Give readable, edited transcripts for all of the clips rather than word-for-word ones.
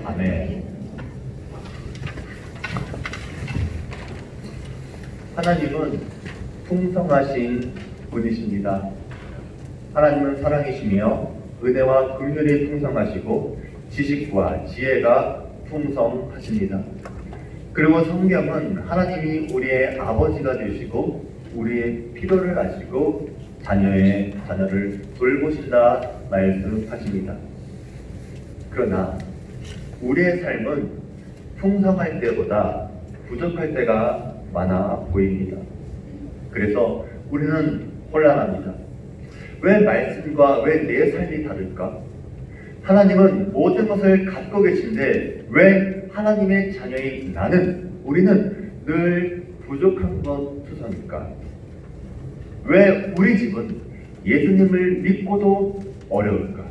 아멘. 하나님은 풍성하신 분이십니다. 하나님은 사랑이시며 은혜와 긍휼이 풍성하시고 지식과 지혜가 풍성하십니다. 그리고 성경은 하나님이 우리의 아버지가 되시고 우리의 필요를 아시고 자녀를 돌보신다 말씀하십니다. 그러나 우리의 삶은 풍성할 때보다 부족할 때가 많아 보입니다. 그래서 우리는 혼란합니다. 왜 말씀과 왜 내 삶이 다를까? 하나님은 모든 것을 갖고 계신데 왜 하나님의 자녀인 우리는 늘 부족한 것 투성일까? 왜 우리 집은 예수님을 믿고도 어려울까?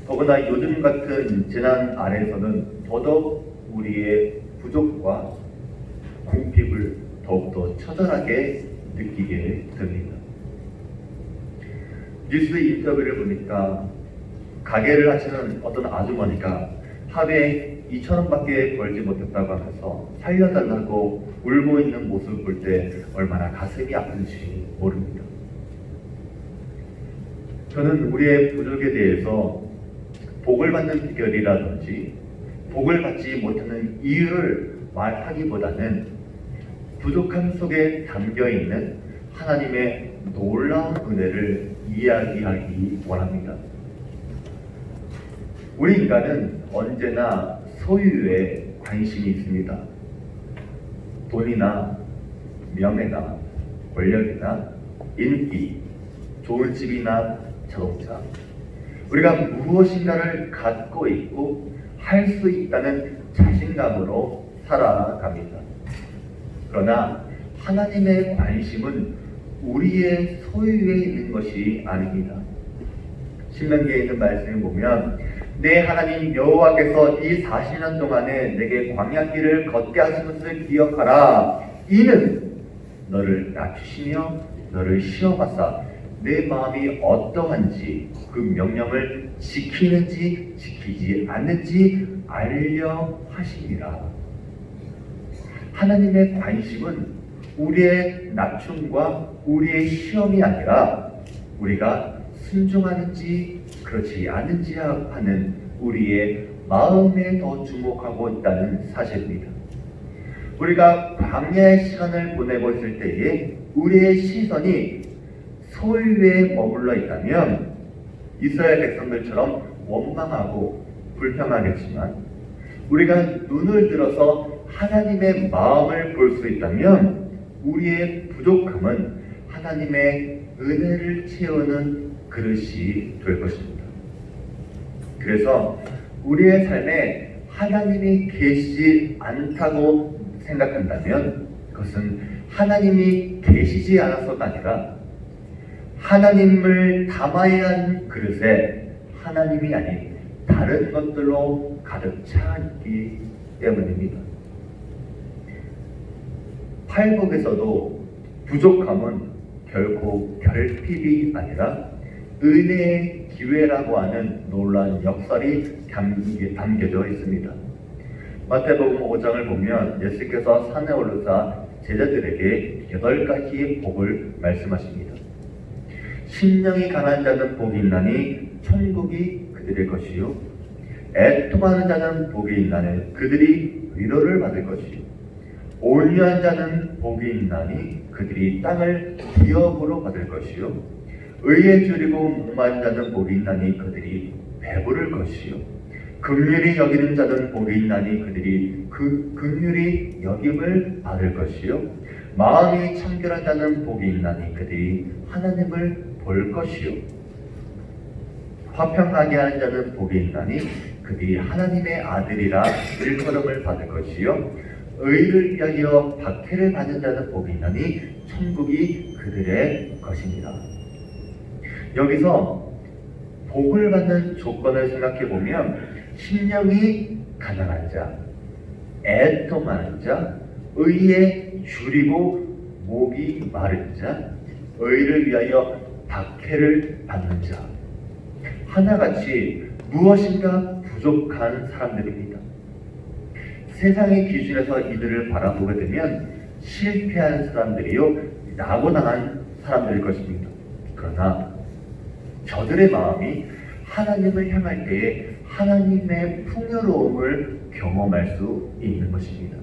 더구나 요즘 같은 재난 아래에서는 더더욱 우리의 부족과 궁핍을 더욱더 처절하게 느끼게 됩니다. 뉴스 인터뷰를 보니까 가게를 하시는 어떤 아주머니가 하루에 2,000원밖에 벌지 못했다고 하면서 살려달라고 울고 있는 모습을 볼 때 얼마나 가슴이 아픈지 모릅니다. 저는 우리의 부족에 대해서 복을 받는 비결이라든지 복을 받지 못하는 이유를 말하기보다는 부족함 속에 담겨있는 하나님의 놀라운 은혜를 이야기하기 원합니다. 우리 인간은 언제나 소유에 관심이 있습니다. 돈이나 명예나 권력이나 인기, 좋은 집이나 자동차, 우리가 무엇인가를 갖고 있고 할 수 있다는 자신감으로 살아갑니다. 그러나 하나님의 관심은 우리의 소유에 있는 것이 아닙니다. 신명기에 있는 말씀을 보면 내 하나님 여호와께서 이 40년 동안에 내게 광야길을 걷게 하신 것을 기억하라. 이는 너를 낮추시며 너를 시험하사 내 마음이 어떠한지 그 명령을 지키는지 지키지 않는지 알려 하시니라. 하나님의 관심은 우리의 낮춤과 우리의 시험이 아니라 우리가 순종하는지 그렇지 않은지 하는 우리의 마음에 더 주목하고 있다는 사실입니다. 우리가 광야의 시간을 보내고 있을 때에 우리의 시선이 소유에 머물러 있다면 이스라엘 백성들처럼 원망하고 불평하겠지만 우리가 눈을 들어서 하나님의 마음을 볼 수 있다면 우리의 부족함은 하나님의 은혜를 채우는 그릇이 될 것입니다. 그래서 우리의 삶에 하나님이 계시지 않다고 생각한다면 그것은 하나님이 계시지 않아서가 아니라 하나님을 담아야 하는 그릇에 하나님이 아닌 다른 것들로 가득 차 있기 때문입니다. 팔복에서도 부족함은 결코 결핍이 아니라 은혜의 기회라고 하는 놀라운 역설이 담겨져 있습니다. 마태복음 5장을 보면 예수께서 산에 오르사 제자들에게 8가지의 복을 말씀하십니다. 심령이 강한 자는 복이 있나니 천국이 그들의 것이요 애통하는 자는 복이 있나니 그들이 위로를 받을 것이요 온유한 자는 복이 있나니 그들이 땅을 기업으로 받을 것이요 의에 줄이고 목마른 자는 복이 있나니 그들이 배부를 것이요 긍휼히 여기는 자는 복이 있나니 그들이 그 긍휼히 여김을 받을 것이요 마음이 청결한 자는 복이 있나니 그들이 하나님을 볼 것이요 화평하게 하는 자는 복이 있나니 그들이 하나님의 아들이라 일컬음을 받을 것이요 의를 위하여 박해를 받는 자는 복이 있나니 천국이 그들의 것입니다. 여기서 복을 받는 조건을 생각해 보면 심령이 가난한 자, 애통하는 자, 의에 줄이고 목이 마른 자, 의를 위하여 박해를 받는 자, 하나같이 무엇인가 부족한 사람들입니다. 세상의 기준에서 이들을 바라보게 되면 실패한 사람들이요, 낙오당한 사람들일 것입니다. 그러나 저들의 마음이 하나님을 향할 때에 하나님의 풍요로움을 경험할 수 있는 것입니다.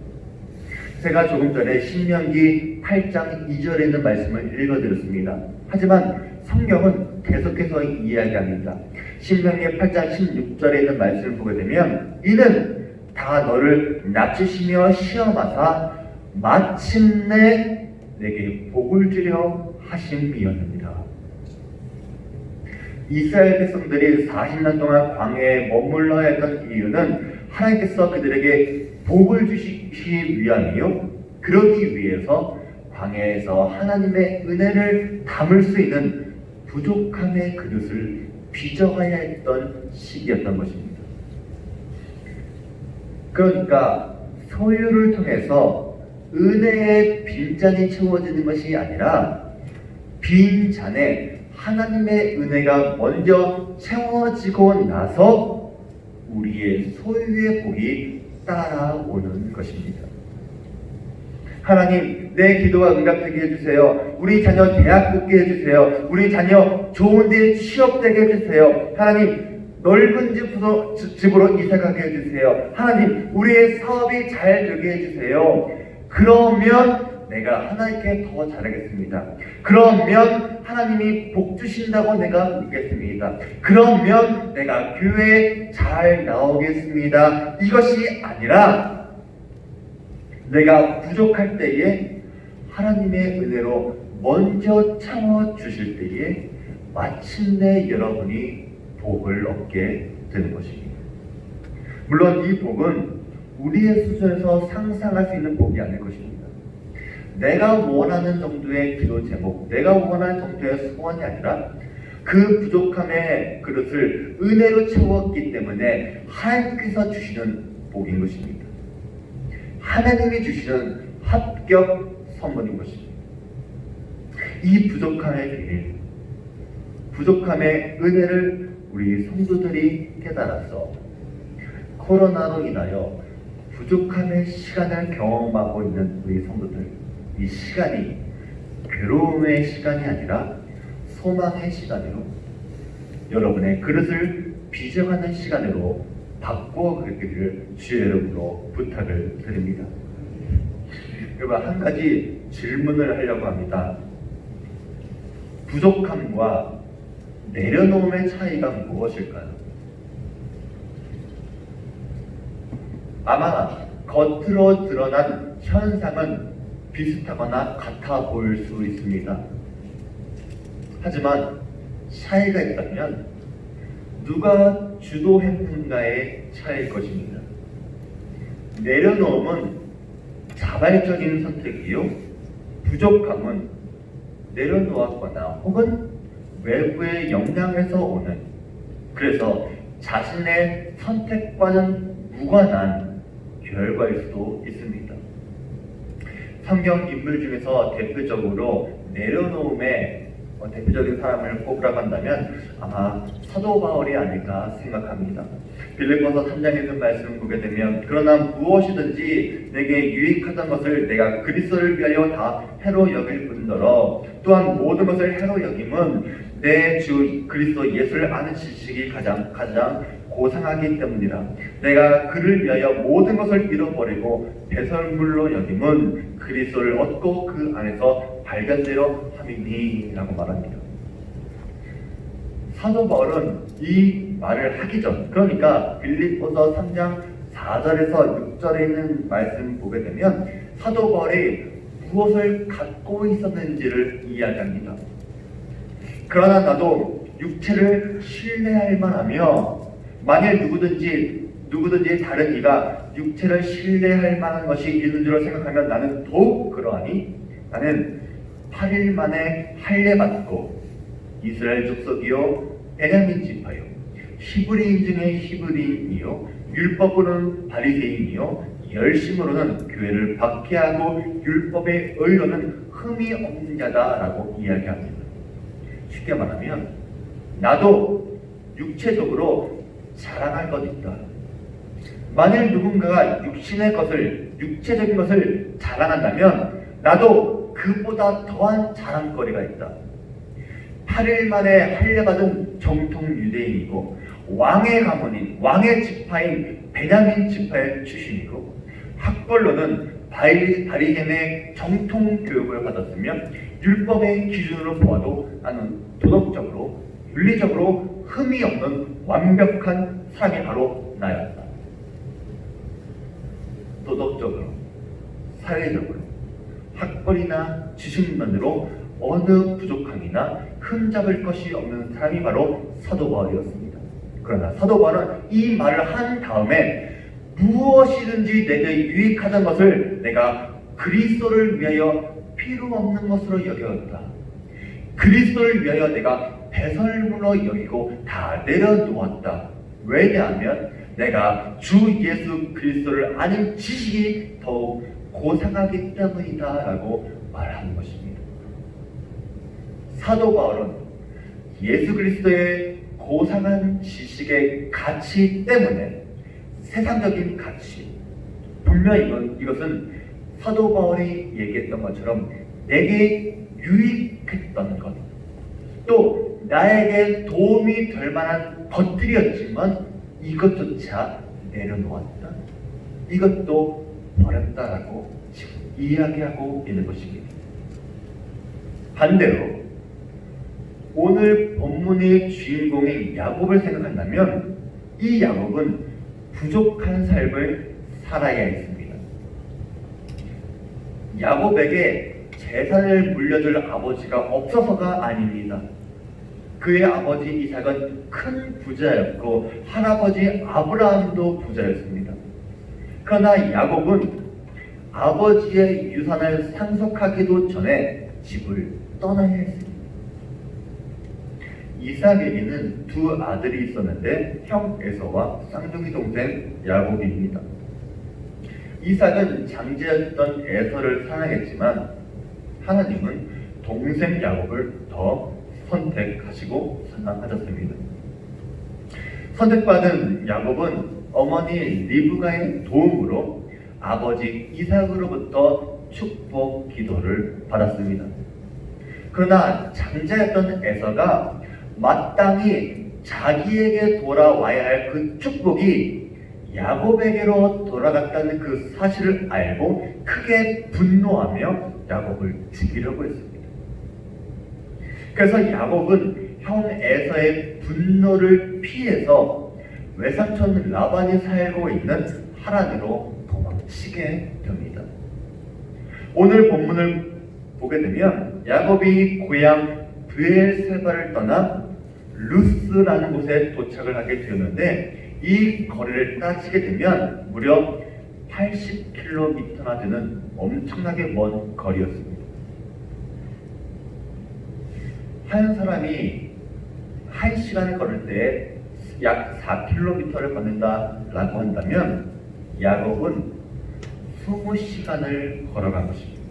제가 조금 전에 신명기 8장 2절에 있는 말씀을 읽어드렸습니다. 하지만 성경은 계속해서 이야기합니다. 신명기 8장 16절에 있는 말씀을 보게 되면 이는 다 너를 낮추시며 시험하사 마침내 내게 복을 주려 하심이었느니라. 이스라엘 백성들이 40년 동안 광야에 머물러야 했던 이유는 하나님께서 그들에게 복을 주시기 위함이요, 그러기 위해서 광야에서 하나님의 은혜를 담을 수 있는 부족함의 그릇을 빚어가야 했던 시기였던 것입니다. 그러니까 소유를 통해서 은혜의 빈잔이 채워지는 것이 아니라 빈잔에 하나님의 은혜가 먼저 채워지고 나서 우리의 소유의 복이 따라오는 것입니다. 하나님, 내 기도가 응답되게 해주세요. 우리 자녀 대학 붙게 해주세요. 우리 자녀 좋은 데 취업되게 해주세요. 하나님, 넓은 집으로 이사가게 해주세요. 하나님, 우리의 사업이 잘 되게 해주세요. 그러면 내가 하나님께 더 잘하겠습니다. 그러면 하나님이 복 주신다고 내가 믿겠습니다. 그러면 내가 교회에 잘 나오겠습니다. 이것이 아니라 내가 부족할 때에 하나님의 은혜로 먼저 참아주실 때에 마침내 여러분이 복을 얻게 되는 것입니다. 물론 이 복은 우리의 수준에서 상상할 수 있는 복이 아닐 것입니다. 내가 원하는 정도의 기도 제목, 내가 원하는 정도의 소원이 아니라 그 부족함의 그릇을 은혜로 채웠기 때문에 하나님께서 주시는 복인 것입니다. 하나님이 주시는 합격 선물인 것입니다. 이 부족함의 비밀, 부족함의 은혜를 우리 성도들이 깨달아서 코로나로 인하여 부족함의 시간을 경험하고 있는 우리 성도들, 이 시간이 괴로움의 시간이 아니라 소망의 시간으로 여러분의 그릇을 빚어가는 시간으로 바꾸어 가기를 주의 이름으로 부탁을 드립니다. 여러분, 한 가지 질문을 하려고 합니다. 부족함과 내려놓음의 차이가 무엇일까요? 아마 겉으로 드러난 현상은 비슷하거나 같아 보일 수 있습니다. 하지만 차이가 있다면 누가 주도했는가의 차이일 것입니다. 내려놓음은 자발적인 선택이요, 부족함은 내려놓았거나 혹은 외부의 영향에서 오는, 그래서 자신의 선택과는 무관한 결과일 수도 있습니다. 성경 인물 중에서 대표적으로 내려놓음의 대표적인 사람을 꼽으라고 한다면 아마 사도 바울이 아닐까 생각합니다. 빌립보서 3장에 있는 말씀을 보게 되면 그러나 무엇이든지 내게 유익하던 것을 내가 그리스도를 위하여 다 해로 여길 뿐더러 또한 모든 것을 해로 여김은 내 주 그리스도 예수를 아는 지식이 가장 고상하기 때문이라. 내가 그를 위하여 모든 것을 잃어버리고 배설물로 여김은 그리스도를 얻고 그 안에서 발견대로 함이니 라고 말합니다. 사도 바울은 이 말을 하기 전, 그러니까 빌립보서 3장 4절에서 6절에 있는 말씀 보게 되면 사도 바울이 무엇을 갖고 있었는지를 이야기합니다. 그러나 나도 육체를 신뢰할 만하며 만일 누구든지 다른 이가 육체를 신뢰할 만한 것이 있는 줄 생각하면 나는 더욱 그러하니 나는 8일 만에 할례받고 이스라엘 족속이요 베냐민 지파요 히브리인 중에 히브리인이요 율법으로는 바리새인이요 열심으로는 교회를 박해하고 율법의 의로는 흠이 없는 자다라고 이야기합니다. 쉽게 말하면 나도 육체적으로 자랑할 것 있다. 만일 누군가가 육체적인 것을 자랑한다면 나도 그보다 더한 자랑거리가 있다. 8일 만에 할례받은 정통 유대인이고 왕의 가문인 왕의 지파인 베냐민 지파의 출신이고 학벌로는 바리겐의 정통 교육을 받았으며 율법의 기준으로 보아도 나는 도덕적으로 윤리적으로 흠이 없는 완벽한 사람이 바로 나였다. 도덕적으로, 사회적으로, 학벌이나 지식만으로 어느 부족함이나 흠잡을 것이 없는 사람이 바로 사도 바울이었습니다. 그러나 사도 바울은 이 말을 한 다음에 무엇이든지 내게 유익하던 것을 내가 그리스도를 위하여 필요 없는 것으로 여겼다. 그리스도를 위하여 내가 배설물로 여기고 다 내려놓았다. 왜냐하면 내가 주 예수 그리스도를 아는 지식이 더욱 고상하기 때문이다 라고 말하는 것입니다. 사도 바울은 예수 그리스도의 고상한 지식의 가치 때문에 세상적인 가치, 분명히 이것은 사도 바울이 얘기했던 것처럼 내게 유익했던 것, 또 나에게 도움이 될 만한 것들이었지만 이것조차 내려놓았다. 이것도 버렸다라고 지금 이야기하고 있는 것입니다. 반대로 오늘 본문의 주인공인 야곱을 생각한다면 이 야곱은 부족한 삶을 살아야 했습니다. 야곱에게 재산을 물려줄 아버지가 없어서가 아닙니다. 그의 아버지 이삭은 큰 부자였고 할아버지 아브라함도 부자였습니다. 그러나 야곱은 아버지의 유산을 상속하기도 전에 집을 떠나야 했습니다. 이삭에게는 두 아들이 있었는데 형 에서와 쌍둥이 동생 야곱입니다. 이삭은 장제였던 에서를 사랑했지만 하나님은 동생 야곱을 더 선택하시고 사랑하셨습니다. 선택받은 야곱은 어머니 리브가의 도움으로 아버지 이삭으로부터 축복 기도를 받았습니다. 그러나 장자였던 에서가 마땅히 자기에게 돌아와야 할 그 축복이 야곱에게로 돌아갔다는 그 사실을 알고 크게 분노하며 야곱을 죽이려고 했습니다. 그래서 야곱은 형 에서의 분노를 피해서 외삼촌 라반이 살고 있는 하란으로 도망치게 됩니다. 오늘 본문을 보게 되면 야곱이 고향 브엘세바를 떠나 루스라는 곳에 도착을 하게 되었는데 이 거리를 따지게 되면 무려 80km나 되는 엄청나게 먼 거리였습니다. 한 사람이 1시간을 걸을 때 약 4km를 걷는다라고 한다면 야곱은 20시간을 걸어간 것입니다.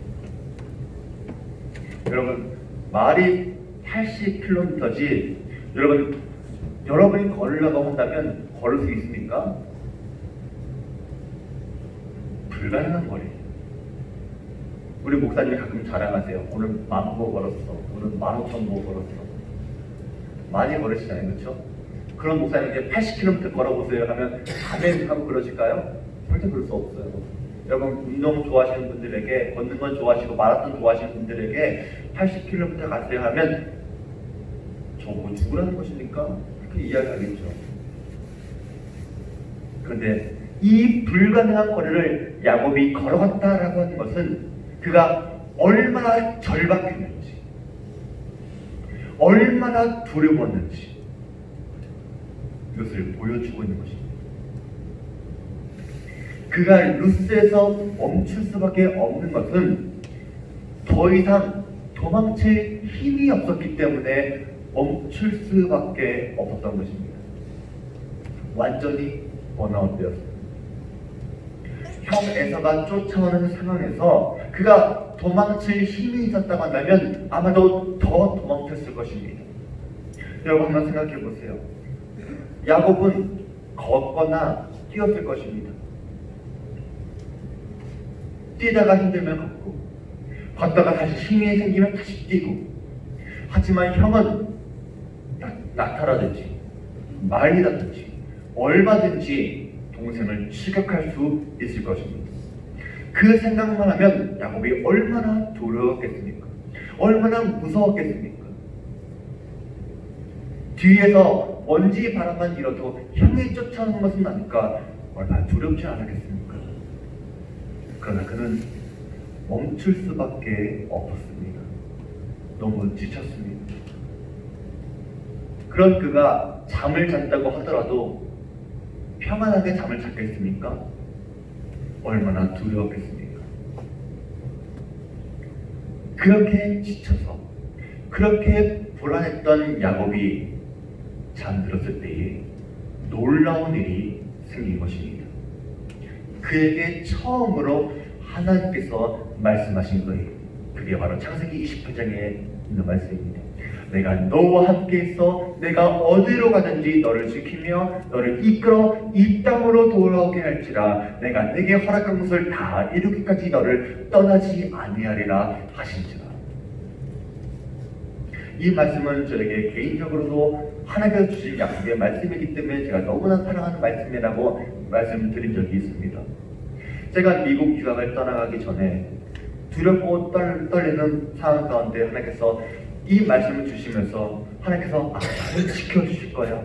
여러분, 말이 80km지 여러분이 걸으려고 한다면 걸을 수 있습니까? 불가능한 거리예요. 우리 목사님이 가끔 자랑하세요. 오늘 10,000보 걸었어. 오늘 15,000보 걸었어. 많이 걸으시잖아요. 그렇죠? 그런 목사님에게 80km 걸어보세요 하면 아멘 하고 그러실까요? 절대 그럴 수 없어요. 여러분 운동 좋아하시는 분들에게, 걷는 건 좋아하시고 마라톤 좋아하시는 분들에게 80km 가세요 하면 저 뭐 죽으라는 것입니까? 그렇게 이야기하겠죠. 그런데 이 불가능한 거리를 야곱이 걸어갔다라고 하는 것은 그가 얼마나 절박했는지, 얼마나 두려웠는지 이것을 보여주고 있는 것입니다. 그가 루스에서 멈출 수밖에 없는 것은 더 이상 도망칠 힘이 없었기 때문에 멈출 수밖에 없었던 것입니다. 완전히 번아웃되었습니다. 형 에서가 쫓아오는 상황에서 그가 도망칠 힘이 있었다고 한다면 아마도 더 도망쳤을 것입니다. 여러분 한번 생각해 보세요. 야곱은 걷거나 뛰었을 것입니다. 뛰다가 힘들면 걷고, 걷다가 다시 힘이 생기면 다시 뛰고. 하지만 형은 낙타라든지 말이라든지 얼마든지 동생을 추격할 수 있을 것입니다. 그 생각만 하면 야곱이 얼마나 두려웠겠습니까? 얼마나 무서웠겠습니까? 뒤에서 먼지 바람만 일어도 형이 쫓아오는 것은 아니까 얼마나 두렵지 않았겠습니까? 그러나 그는 멈출 수밖에 없었습니다. 너무 지쳤습니다. 그런 그가 잠을 잔다고 하더라도 평안하게 잠을 잤겠습니까? 얼마나 두려웠겠습니까? 그렇게 지쳐서 그렇게 불안했던 야곱이 잠들었을 때에 놀라운 일이 생긴 것입니다. 그에게 처음으로 하나님께서 말씀하신 거예요. 그게 바로 창세기 28장에 있는 말씀입니다. 내가 너와 함께 있어 내가 어디로 가든지 너를 지키며 너를 이끌어 이 땅으로 돌아오게 할지라 내가 내게 허락한 것을 다 이루기까지 너를 떠나지 아니하리라 하신지라. 이 말씀은 저에게 개인적으로도 하나님께서 주신 약속의 말씀이기 때문에 제가 너무나 사랑하는 말씀이라고 말씀드린 적이 있습니다. 제가 미국 유학을 떠나가기 전에 두렵고 떨리는 상황 가운데 하나님께서 이 말씀을 주시면서 하나님께서 나를 지켜주실 거야.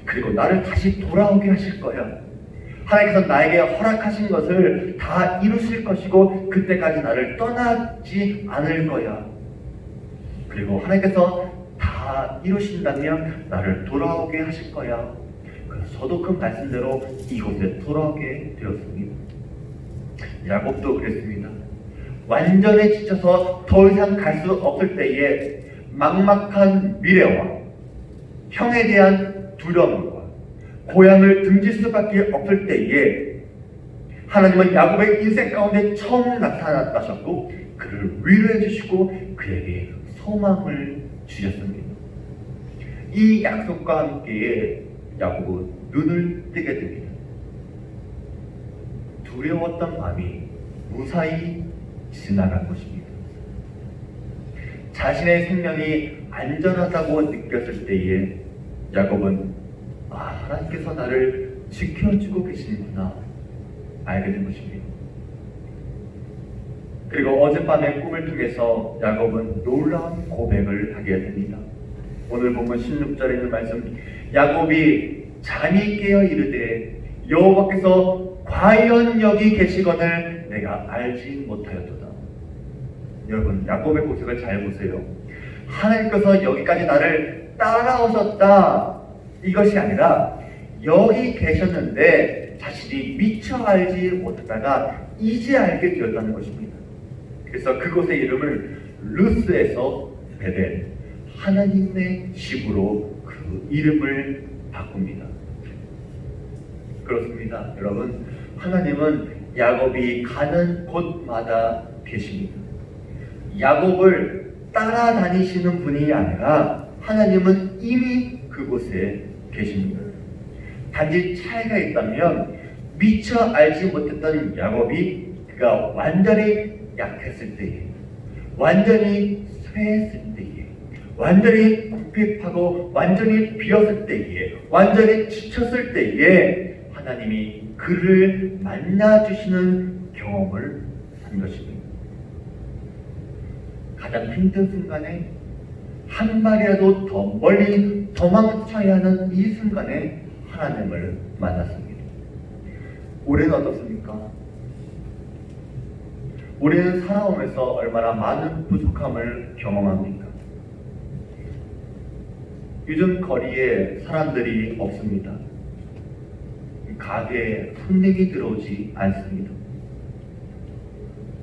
그리고 나를 다시 돌아오게 하실 거야. 하나님께서 나에게 허락하신 것을 다 이루실 것이고 그때까지 나를 떠나지 않을 거야. 그리고 하나님께서 다 이루신다면 나를 돌아오게 하실 거야. 그래서 저도 그 말씀대로 이곳에 돌아오게 되었습니다. 야곱도 그랬습니다. 완전히 지쳐서 더 이상 갈 수 없을 때에 막막한 미래와 형에 대한 두려움과 고향을 등질 수밖에 없을 때에 하나님은 야곱의 인생 가운데 처음 나타나셨고 그를 위로해 주시고 그에게 소망을 주셨습니다. 이 약속과 함께 야곱은 눈을 뜨게 됩니다. 두려웠던 마음이 무사히 지나간 것입니다. 자신의 생명이 안전하다고 느꼈을 때에 야곱은 하나님께서 나를 지켜주고 계시는구나 알게 된 것입니다. 그리고 어젯밤의 꿈을 통해서 야곱은 놀라운 고백을 하게 됩니다. 오늘 보면 16절에 있는 말씀, 야곱이 잠이 깨어 이르되 여호와께서 과연 여기 계시거늘 내가 알지 못하였도다. 여러분, 야곱의 고백을 잘 보세요. 하나님께서 여기까지 나를 따라오셨다 이것이 아니라 여기 계셨는데 자신이 미처 알지 못하다가 이제 알게 되었다는 것입니다. 그래서 그곳의 이름을 루스에서 베델, 하나님의 집으로 그 이름을 바꿉니다. 그렇습니다. 여러분, 하나님은 야곱이 가는 곳마다 계십니다. 야곱을 따라다니시는 분이 아니라 하나님은 이미 그곳에 계십니다. 단지 차이가 있다면 미처 알지 못했던 야곱이 그가 완전히 약했을 때에, 완전히 쇠했을 때에, 완전히 궁핍하고 완전히 비었을 때에, 완전히 지쳤을 때에 하나님이 그를 만나주시는 경험을 한 것입니다. 가장 힘든 순간에 한 발이라도 더 멀리 도망쳐야 하는 이 순간에 하나님을 만났습니다. 우리는 어떻습니까? 우리는 살아오면서 얼마나 많은 부족함을 경험합니까? 요즘 거리에 사람들이 없습니다. 가게에 손님이 들어오지 않습니다.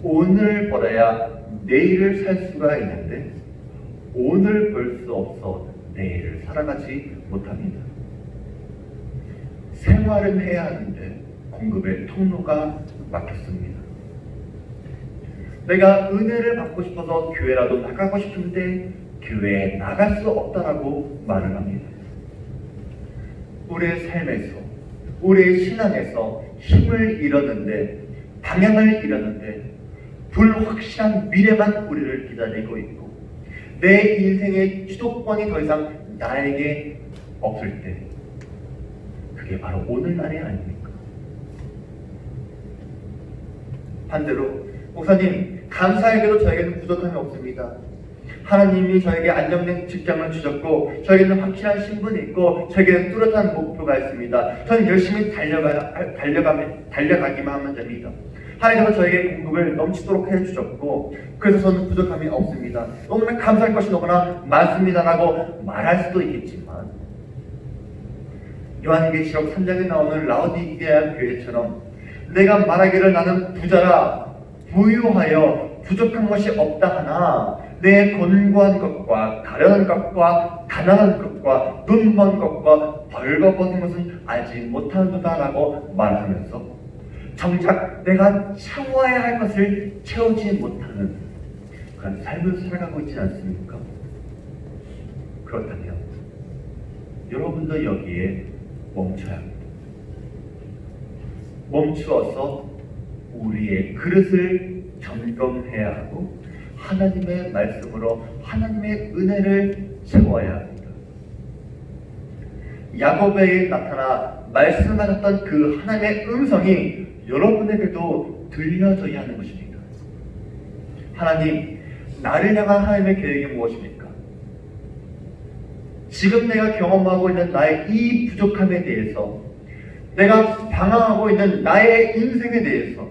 오늘 벌어야 내일을 살 수가 있는데 오늘 벌 수 없어 내일을 살아가지 못합니다. 생활은 해야 하는데 공급의 통로가 막혔습니다. 내가 은혜를 받고 싶어서 교회라도 나가고 싶은데 교회에 나갈 수 없다라고 말을 합니다. 우리의 삶에서 우리의 신앙에서 힘을 잃었는데, 방향을 잃었는데, 불확실한 미래만 우리를 기다리고 있고, 내 인생의 주도권이 더 이상 나에게 없을 때, 그게 바로 오늘날이 아닙니까? 반대로 목사님, 감사하게도 저에게는 부족함이 없습니다. 하나님이 저에게 안정된 직장을 주셨고, 저에게는 확실한 신분이 있고, 저에게는 뚜렷한 목표가 있습니다. 저는 열심히 달려가기만 하면 됩니다. 하나님께서 저에게 공급을 넘치도록 해주셨고, 그래서 저는 부족함이 없습니다. 너무나 감사할 것이 너무나 많습니다라고 말할 수도 있겠지만, 요한계시록 3장에 나오는 라오디게아 교회처럼 내가 말하기를 나는 부자라 부유하여 부족한 것이 없다 하나 내 곤고한 것과 가련한 것과 가난한 것과 눈먼 것과 벌거벗은 것은 알지 못하는도다 라고 말하면서 정작 내가 채워야 할 것을 채우지 못하는 그런 삶을 살아가고 있지 않습니까? 그렇다면 여러분도 여기에 멈춰야 합니다. 멈추어서 우리의 그릇을 점검해야 하고 하나님의 말씀으로 하나님의 은혜를 채워야 합니다. 야곱에게 나타나 말씀하셨던 그 하나님의 음성이 여러분에게도 들려져야 하는 것입니다. 하나님, 나를 향한 하나님의 계획이 무엇입니까? 지금 내가 경험하고 있는 나의 이 부족함에 대해서, 내가 방황하고 있는 나의 인생에 대해서,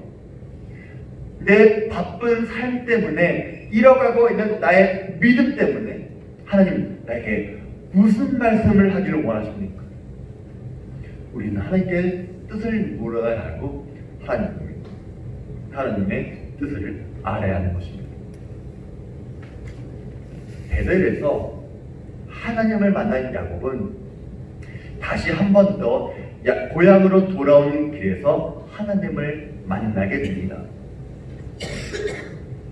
내 바쁜 삶 때문에 잃어가고 있는 나의 믿음 때문에 하나님 나에게 무슨 말씀을 하기를 원하십니까? 우리는 하나님께 뜻을 물어야 하고 하나님의 뜻을 알아야 하는 것입니다. 베델에서 하나님을 만난 야곱은 다시 한 번 더 고향으로 돌아오는 길에서 하나님을 만나게 됩니다.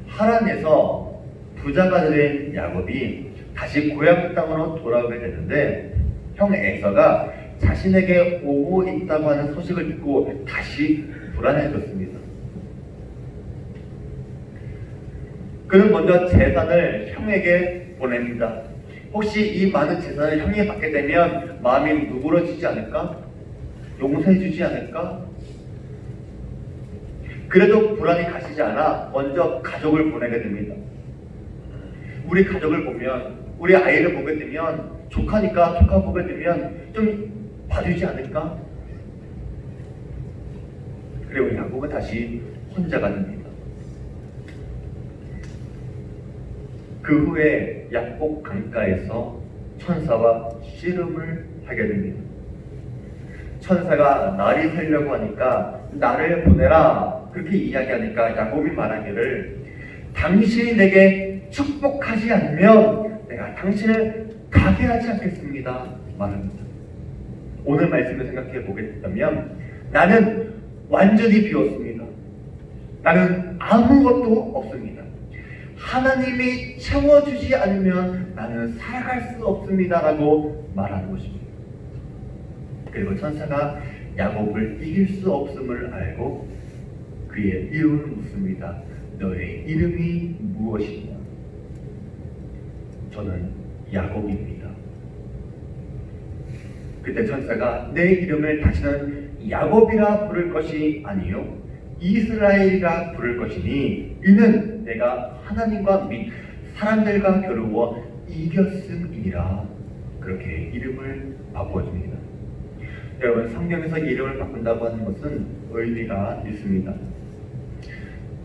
하란에서 부자가 된 야곱이 다시 고향 땅으로 돌아오게 되는데, 형 에서가 자신에게 오고 있다고 하는 소식을 듣고 다시 불안해졌습니다. 그는 먼저 재산을 형에게 보냅니다. 혹시 이 많은 재산을 형이 받게 되면 마음이 누그러지지 않을까? 용서해주지 않을까? 그래도 불안이 가시지 않아 먼저 가족을 보내게 됩니다. 우리 가족을 보면, 우리 아이를 보게 되면, 조카 보게 되면 좀 봐주지 않을까? 그리고 야곱은 다시 혼자가 됩니다. 그 후에 약복 강가에서 천사와 씨름을 하게 됩니다. 천사가 날이 새려고 하니까 나를 보내라 그렇게 이야기하니까 야곱이 말하기를 당신이 내게 축복하지 않으면 내가 당신을 가게 하지 않겠습니다 말합니다. 오늘 말씀을 생각해 보게 된다면 나는 완전히 비었습니다. 나는 아무것도 없습니다. 하나님이 채워주지 않으면 나는 살아갈 수 없습니다 라고 말하는 것입니다. 그리고 천사가 야곱을 이길 수 없음을 알고 그의 이름을 묻습니다. 너의 이름이 무엇이냐? 저는 야곱입니다. 그때 천사가 내 이름을 다시는 야곱이라 부를 것이 아니요 이스라엘이라 부를 것이니 이는 내가 하나님과 및 사람들과 겨루어 이겼음이니라. 그렇게 이름을 바꿔줍니다. 여러분, 성경에서 이름을 바꾼다고 하는 것은 의미가 있습니다.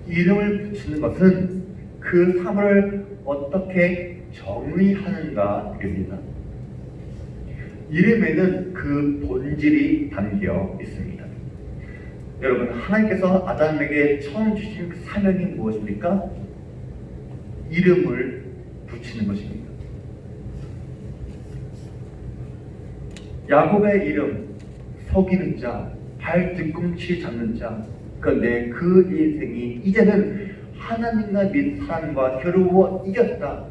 이름을 붙이는 것은 그 사물을 어떻게 정의하는가입니다. 이름에는 그 본질이 담겨 있습니다. 여러분, 하나님께서 아담에게 처음 주신 그 사명이 무엇입니까? 이름을 붙이는 것입니다. 야곱의 이름, 속이는 자, 발 뒤꿈치 잡는 자. 그런데 그 인생이 이제는 하나님과 및 사람과 겨루어 이겼다.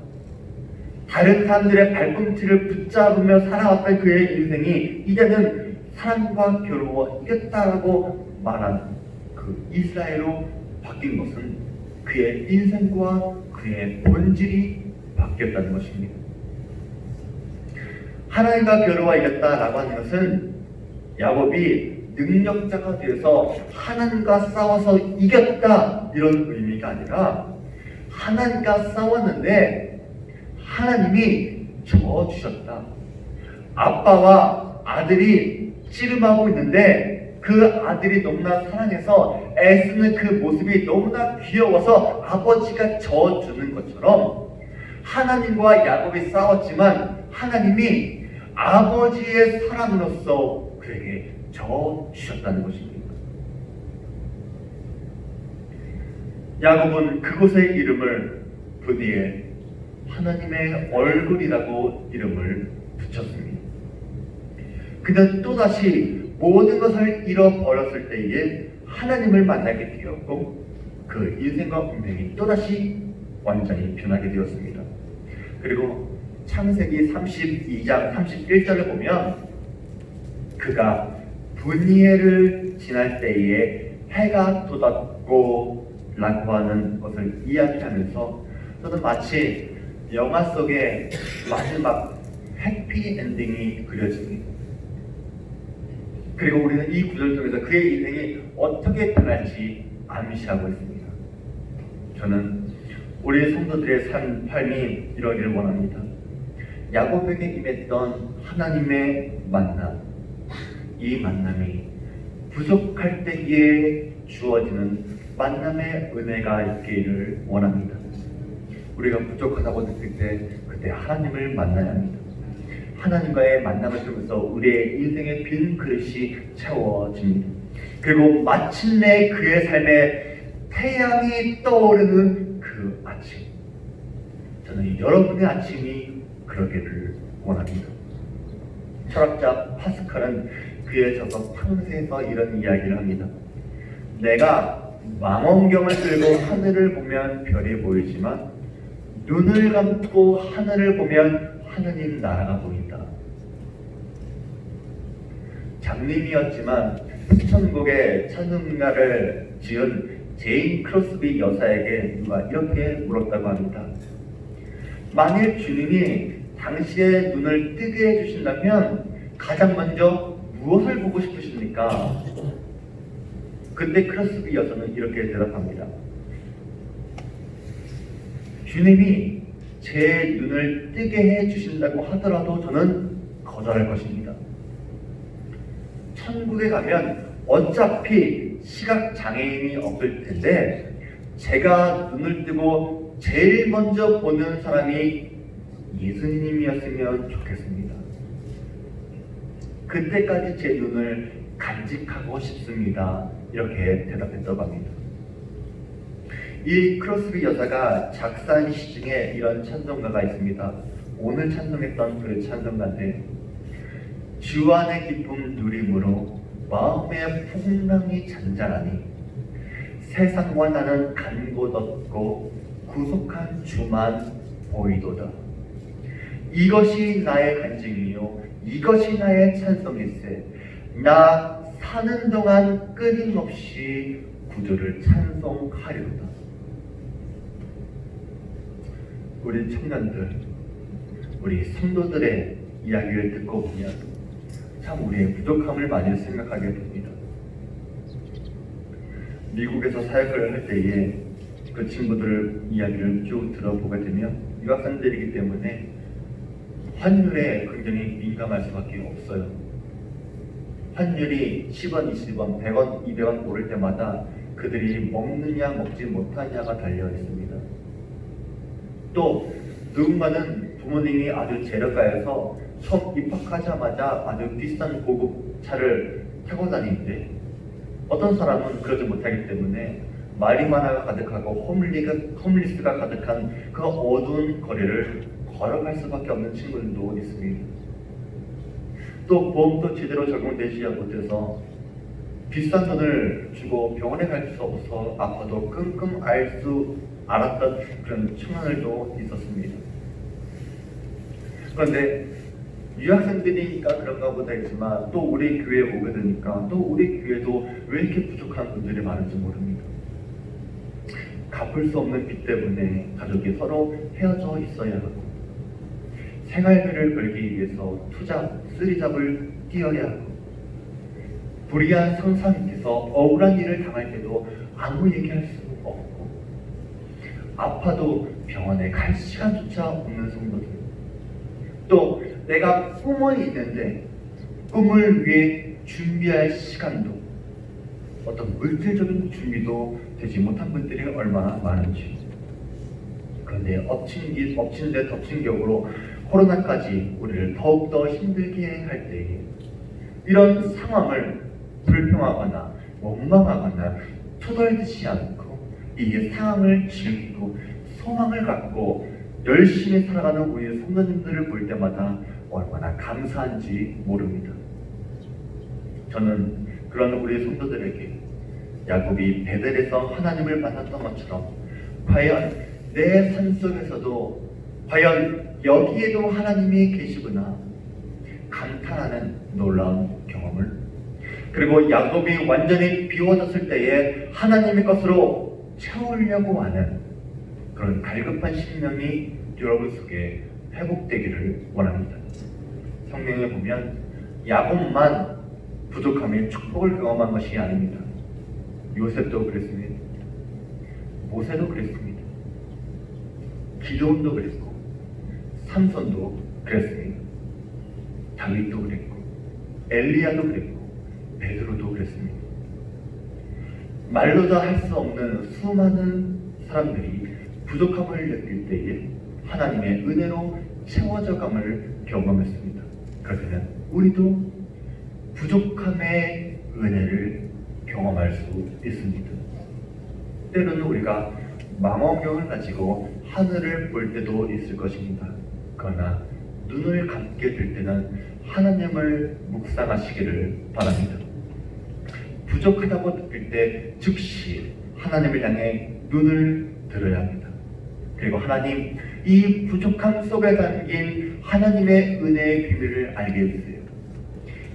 다른 사람들의 발꿈치를 붙잡으며 살아왔던 그의 인생이 이제는 하나님과 겨루어 이겼다라고 말한 그 이스라엘로 바뀐 것은 그의 인생과 그의 본질이 바뀌었다는 것입니다. 하나님과 겨루어 이겼다라고 하는 것은 야곱이 능력자가 되어서 하나님과 싸워서 이겼다 이런 의미가 아니라 하나님과 싸웠는데 하나님이 져주셨다. 아빠와 아들이 씨름하고 있는데 그 아들이 너무나 사랑해서 애쓰는 그 모습이 너무나 귀여워서 아버지가 져주는 것처럼 하나님과 야곱이 싸웠지만 하나님이 아버지의 사랑으로서 그에게 져주셨다는 것입니다. 야곱은 그곳의 이름을 부디에 하나님의 얼굴이라고 이름을 붙였습니다. 그는 또다시 모든 것을 잃어버렸을 때에 하나님을 만나게 되었고 그 인생과 운명이 또다시 완전히 변하게 되었습니다. 그리고 창세기 32장 31절을 보면 그가 분이엘을 지날 때에 해가 돋았고 라고 하는 것을 이야기하면서 저는 마치 영화 속의 마지막 해피엔딩이 그려집니다. 그리고 우리는 이 구절 속에서 그의 인생이 어떻게 변할지 암시하고 있습니다. 저는 우리 성도들의 삶이 이러기를 원합니다. 야곱에게 임했던 하나님의 만남, 이 만남이 부족할 때에 주어지는 만남의 은혜가 있기를 원합니다. 우리가 부족하다고 느낄 때 그때 하나님을 만나야 합니다. 하나님과의 만남을 통해서 우리의 인생의 빈 그릇이 채워집니다. 그리고 마침내 그의 삶에 태양이 떠오르는 그 아침, 저는 여러분의 아침이 그러기를 원합니다. 철학자 파스칼은 그의 저서 탕세에서 이런 이야기를 합니다. 내가 망원경을 들고 하늘을 보면 별이 보이지만 눈을 감고 하늘을 보면 하느님 나라가 보인다. 장님이었지만 수천곡의 찬송가를 지은 제인 크로스비 여사에게 누가 이렇게 물었다고 합니다. 만일 주님이 당신의 눈을 뜨게 해주신다면 가장 먼저 무엇을 보고 싶으십니까? 그때 크로스비 여사는 이렇게 대답합니다. 주님이 제 눈을 뜨게 해주신다고 하더라도 저는 거절할 것입니다. 천국에 가면 어차피 시각장애인이 없을 텐데 제가 눈을 뜨고 제일 먼저 보는 사람이 예수님이었으면 좋겠습니다. 그때까지 제 눈을 간직하고 싶습니다. 이렇게 대답했다고 합니다. 이 크로스비 여사가 작사한 시 중에 이런 찬송가가 있습니다. 오늘 찬송했던 그 찬송가인데 주 안의 기쁨 누림으로 마음의 풍랑이 잔잔하니 세상과 나는 간곳 없고 구속한 주만 보이도다. 이것이 나의 간증이요 이것이 나의 찬송일세. 나 사는 동안 끊임없이 구주를 찬송하리로다. 우리 청년들, 우리 성도들의 이야기를 듣고 보면 참 우리의 부족함을 많이 생각하게 됩니다. 미국에서 사역을 할 때에 그 친구들 이야기를 쭉 들어보게 되면 유학생들이기 때문에 환율에 굉장히 민감할 수밖에 없어요. 환율이 10원, 20원, 100원, 200원 오를 때마다 그들이 먹느냐 먹지 못하냐가 달려 있습니다. 또 누군가는 부모님이 아주 재력가여서 처음 입학하자마자 아주 비싼 고급 차를 타고 다니는데 어떤 사람은 그러지 못하기 때문에 마리화나가 가득하고 홈리스가 가득한 그 어두운 거리를 걸어갈 수밖에 없는 친구들도 있습니다. 또 보험도 제대로 적용되지 못해서 비싼 돈을 주고 병원에 갈 수 없어 아파도 끙끙 앓았던 그런 청년들도 있었습니다. 그런데 유학생들이니까 그런가 보다 했지만 또 우리 교회에 오게 되니까 또 우리 교회도 왜 이렇게 부족한 분들이 많은지 모릅니다. 갚을 수 없는 빚 때문에 가족이 서로 헤어져 있어야 하고, 생활비를 벌기 위해서 투잡, 쓰리잡을 뛰어야 하고, 불의한 상사 밑에서 억울한 일을 당할 때도 아무 얘기할 수 없고, 아파도 병원에 갈 시간조차 없는 성도들, 또 내가 꿈은 있는데 꿈을 위해 준비할 시간도, 어떤 물질적인 준비도 되지 못한 분들이 얼마나 많은지. 그런데 엎친 데 덮친 격으로 코로나까지 우리를 더욱더 힘들게 할 때에 이런 상황을 불평하거나 원망하거나 투덜대지 않고 이 상황을 즐기고 소망을 갖고 열심히 살아가는 우리 성도님들을 볼 때마다 얼마나 감사한지 모릅니다. 저는 그런 우리 성도들에게 야곱이 베델에서 하나님을 만났던 것처럼 과연 내 삶 속에서도 과연 여기에도 하나님이 계시구나 감탄하는 놀라운 경험을, 그리고 야곱이 완전히 비워졌을 때에 하나님의 것으로 채우려고 하는 그런 갈급한 심령이 여러분 속에 회복되기를 원합니다. 성경에 보면 야곱만 부족함의 축복을 경험한 것이 아닙니다. 요셉도 그랬습니다. 모세도 그랬습니다. 기도원도 그랬고, 삼손도 그랬습니다. 다윗도 그랬고, 엘리야도 그랬고, 베드로도 그랬습니다. 말로 다 할 수 없는 수많은 사람들이 부족함을 느낄 때에 하나님의 은혜로 채워져감을 경험했습니다. 그러면 우리도 부족함의 은혜를 경험할 수 있습니다. 때로는 우리가 망원경을 가지고 하늘을 볼 때도 있을 것입니다. 그러나 눈을 감게 될 때는 하나님을 묵상하시기를 바랍니다. 부족하다고 느낄 때 즉시 하나님을 향해 눈을 들어야 합니다. 그리고 하나님, 이 부족함 속에 담긴 하나님의 은혜의 비밀을 알게 해주세요.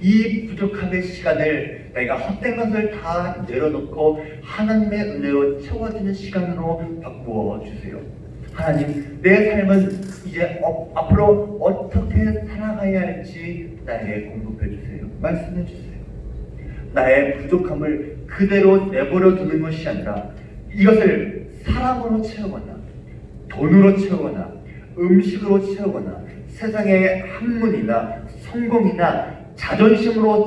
이 부족함의 시간을 내가 헛된 것을 다 내려놓고 하나님의 은혜로 채워지는 시간으로 바꾸어 주세요. 하나님, 내 삶은 이제 앞으로 어떻게 살아가야 할지 나에게 공급해 주세요. 말씀해 주세요. 나의 부족함을 그대로 내버려 두는 것이 아니라 이것을 사랑으로 채우거나 돈으로 채우거나 음식으로 채우거나 세상의 학문이나 성공이나 자존심으로